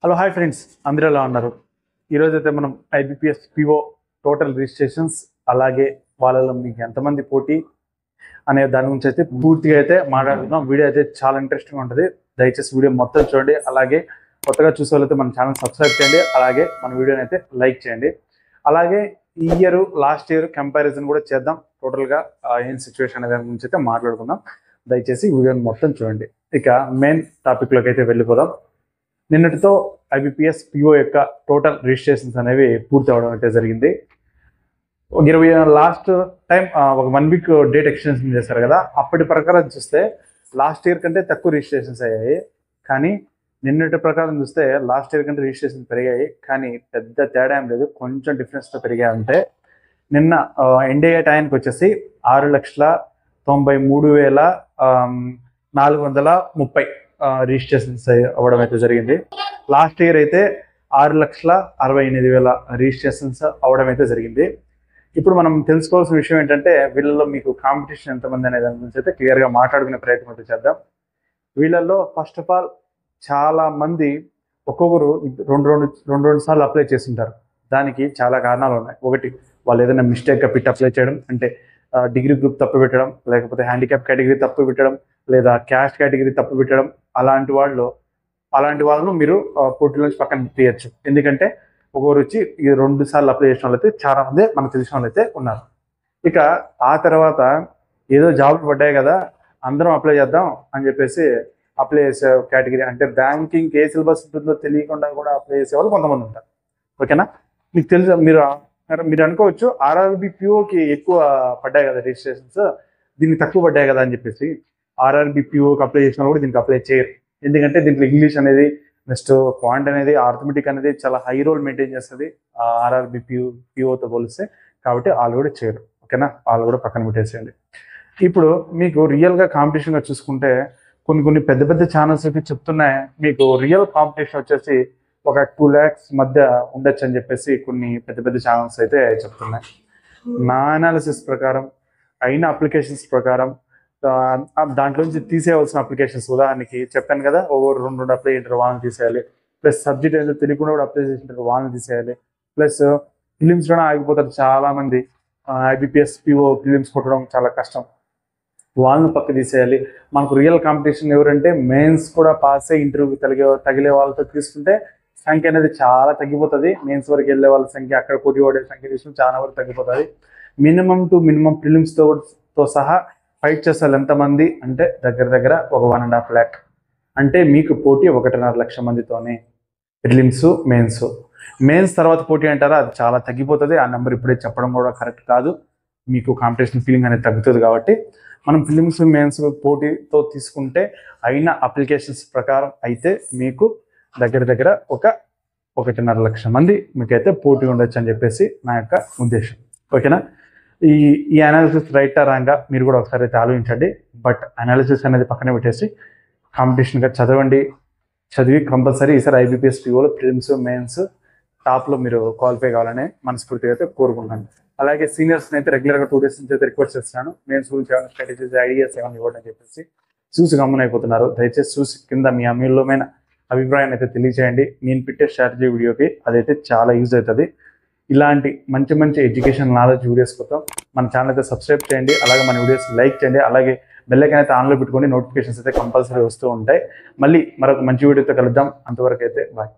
Hello hi friends, అందరూ ఎలా ఉన్నారు? ఈరోజు అయితే మనం ఐబిపిఎస్ పిఓ టోటల్ రిజిస్ట్రేషన్స్ అలాగే వాళ్ళలో మీకు ఎంతమంది పోటీ అనే దాని గురించి అయితే పూర్తిగా అయితే మాట్లాడుకుందాం. వీడియో అయితే చాలా ఇంట్రెస్టింగ్ ఉంటుంది. దయచేసి వీడియో మొత్తం చూడండి. అలాగే కొత్తగా చూసే వాళ్ళైతే మన ఛానల్ సబ్స్క్రైబ్ చేయండి. అలాగే మన వీడియోని అయితే లైక్ చేయండి. అలాగే ఈ ఇయర్ లాస్ట్ ఇయర్ కంపారిజన్ కూడా చేద్దాం. టోటల్గా ఏం సిచ్యువేషన్ అనే దాని గురించి అయితే మాట్లాడుకుందాం. దయచేసి వీడియోని మొత్తం చూడండి. ఇక మెయిన్ టాపిక్లోకి అయితే వెళ్ళిపోదాం. నిన్నటితో ఐబిపిఎస్ పిఓ యొక్క టోటల్ రిజిస్ట్రేషన్స్ అనేవి పూర్తి అవడం అయితే జరిగింది. 20 లాస్ట్ టైం ఒక 1 వీక్ డేట్ ఎక్స్టెన్షన్ చేశారు కదా, అప్పటి ప్రకారం చూస్తే లాస్ట్ ఇయర్ కంటే తక్కువ రిజిస్ట్రేషన్స్ అయ్యాయి. కానీ నిన్నటి ప్రకారం చూస్తే లాస్ట్ ఇయర్ కంటే రిజిస్ట్రేషన్స్ పెరిగాయి. కానీ పెద్ద తేడా ఏం లేదు, కొంచెం డిఫరెన్స్తో పెరిగాయి. అంటే నిన్న ఎన్డీఏ టైంకి వచ్చేసి 6,93,430 రిజిస్ట్రేషన్స్ అవ్వడం అయితే జరిగింది. లాస్ట్ ఇయర్ అయితే 6,68,000 రిజిస్ట్రేషన్స్ అవ్వడం అయితే జరిగింది. ఇప్పుడు మనం తెలుసుకోవాల్సిన విషయం ఏంటంటే వీళ్ళలో మీకు కాంపిటీషన్ ఎంతమంది అనే దాని గురించి అయితే క్లియర్గా మాట్లాడుకునే ప్రయత్నం అయితే చేద్దాం. వీళ్ళల్లో ఫస్ట్ ఆఫ్ ఆల్ చాలా మంది ఒక్కొక్కరు రెండు సార్లు అప్లై చేస్తుంటారు. దానికి చాలా కారణాలు ఉన్నాయి. ఒకటి, వాళ్ళు ఏదైనా మిస్టేక్గా పిట్ అప్లై చేయడం, అంటే డిగ్రీ గ్రూప్ తప్పు పెట్టడం, లేకపోతే హ్యాండిక్యాప్ కేటగిరీ తప్పు పెట్టడం, లేదా క్యాస్ట్ కేటగిరీ తప్పు పెట్టడం. అలాంటి వాళ్ళను మీరు పోటీల నుంచి పక్కన తీయచ్చు. ఎందుకంటే ఒకరు వచ్చి ఈ 2 సార్లు అప్లై చేసిన వాళ్ళైతే చాలా మంది మనకు తెలిసిన వాళ్ళు అయితే ఉన్నారు. ఇక ఆ తర్వాత ఏదో జాబ్లు పడ్డాయి కదా, అందరం అప్లై చేద్దాం అని చెప్పేసి అప్లై చేసే కేటగిరీ, అంటే బ్యాంకింగ్ ఏ సిలబస్ ఉంటుందో తెలియకుండా కూడా అప్లై చేసే వాళ్ళు కొంతమంది ఉంటారు. ఓకేనా? మీకు తెలుసు, మీరు అనుకోవచ్చు ఆర్ఆర్బి పిఓకి ఎక్కువ పడ్డాయి కదా రిజిస్ట్రేషన్స్, దీనికి తక్కువ పడ్డాయి కదా అని చెప్పేసి. ఆర్ఆర్బి పిఓకి అప్లై చేసిన కూడా దీనికి అప్లై చేయరు. ఎందుకంటే దీంట్లో ఇంగ్లీష్ అనేది, నెక్స్ట్ క్వాంట్ అనేది, ఆర్థమెటిక్ అనేది చాలా హై రోల్ మెయింటైన్ చేస్తుంది ఆర్ఆర్బి పిఓతో పోలిస్తే. కాబట్టి వాళ్ళు కూడా చేయరు. ఓకేనా? వాళ్ళు కూడా పక్కన పెట్టేసేయండి. ఇప్పుడు మీకు రియల్గా కాంపిటీషన్గా చూసుకుంటే కొన్ని పెద్ద ఛానల్స్ అయితే చెప్తున్నాయి మీకు రియల్ కాంపిటీషన్ వచ్చేసి ఒక 2 lakhs మధ్య ఉండొచ్చు అని చెప్పేసి కొన్ని పెద్ద ఛానల్స్ అయితే చెప్తున్నాయి. నా అనాలిసిస్ ప్రకారం అయిన అప్లికేషన్స్ ప్రకారం దాంట్లోంచి తీసేయవలసిన అప్లికేషన్స్, ఉదాహరణకి చెప్పాను కదా, ఓవర్ 2 అప్లై చేయంటారు వాళ్ళని తీసేయాలి. ప్లస్ సబ్జెక్ట్ ఏదో తెలియకుండా కూడా అప్లై చేసింటారు వాళ్ళని తీసేయాలి. ప్లస్ ఫిలిమ్స్లోనే ఆగిపోతారు చాలా మంది. ఐబిపిఎస్ పిఓ ఫిలిమ్స్ కొట్టడం చాలా కష్టం, వాళ్ళని పక్క తీసేయాలి. మనకు రియల్ కాంపిటీషన్ ఎవరంటే మెయిన్స్ కూడా పాస్ అయ్యి ఇంటర్వ్యూకి తగిలే వాళ్ళతో తీసుకుంటే సంఖ్య అనేది చాలా తగ్గిపోతుంది. మెయిన్స్ వరకు వెళ్ళే వాళ్ళ సంఖ్య, అక్కడ పోటీ పడే సంఖ్య తీసుకుని చాలా వరకు తగ్గిపోతుంది. మినిమం ఫిలిమ్స్తో సహా ఫైట్ చేస్తారు ఎంతమంది అంటే దగ్గర ఒక 1.5 lakh. అంటే మీకు పోటీ 1.5 లక్ష మందితోనే ప్రిలిమ్స్ మెయిన్స్ తర్వాత పోటీ అంటారా, అది చాలా తగ్గిపోతుంది. ఆ నెంబర్ ఇప్పుడే చెప్పడం కూడా కరెక్ట్ కాదు. మీకు కాంపిటీషన్ ఫీలింగ్ అనేది తగ్గుతుంది. కాబట్టి మనం ఫిలిమ్స్ మెయిన్స్ పోటీతో తీసుకుంటే అయిన అప్లికేషన్స్ ప్రకారం అయితే మీకు దగ్గర ఒక 1.5 లక్ష మంది మీకైతే పోటీ ఉండొచ్చు అని చెప్పేసి నా యొక్క ఉద్దేశం. ఓకేనా? ఈ అనాలిసిస్ రైటా రాంగా మీరు కూడా ఒకసారి అయితే ఆలోచించండి. బట్ అనాలిసిస్ అనేది పక్కన పెట్టేసి కాంపిటీషన్గా చదివి కంపల్సరీ ఈసారి ఐబిపిఎస్ పిఓలో ప్రిలిమ్స్ మెయిన్స్ టాప్లో మీరు క్వాలిఫై కావాలని మనస్ఫూర్తిగా అయితే కోరుకుంటాను. అలాగే సీనియర్స్ని అయితే రెగ్యులర్గా 2 days నుంచి అయితే రిక్వెస్ట్ చేస్తున్నాను. మెయిన్స్ గురించి ఏమైనా స్ట్రాటజీస్, ఐడియాస్ ఏమైనా ఇవ్వండి అని చెప్పేసి. చూసి గమనైపోతున్నారు. దయచేసి చూసి కింద మీ అమూల్యమైన అభిప్రాయాన్ని అయితే తెలియజేయండి. నేను పెట్టే స్ట్రాటజీ వీడియోకి అదైతే చాలా యూజ్ అవుతుంది. ఇలాంటి మంచి ఎడ్యుకేషన్ నాలెడ్జ్ వీడియోస్ కోసం మన ఛానల్ అయితే సబ్స్క్రైబ్ చేయండి. అలాగే మన వీడియోస్ లైక్ చేయండి. అలాగే బెల్ ఐకాన్ అయితే ఆన్లో పెట్టుకోండి. నోటిఫికేషన్స్ అయితే కంపల్సరీ వస్తూ ఉంటాయి. మళ్ళీ మరొక మంచి వీడియోతో కలుద్దాం. అంతవరకు అయితే బాయ్.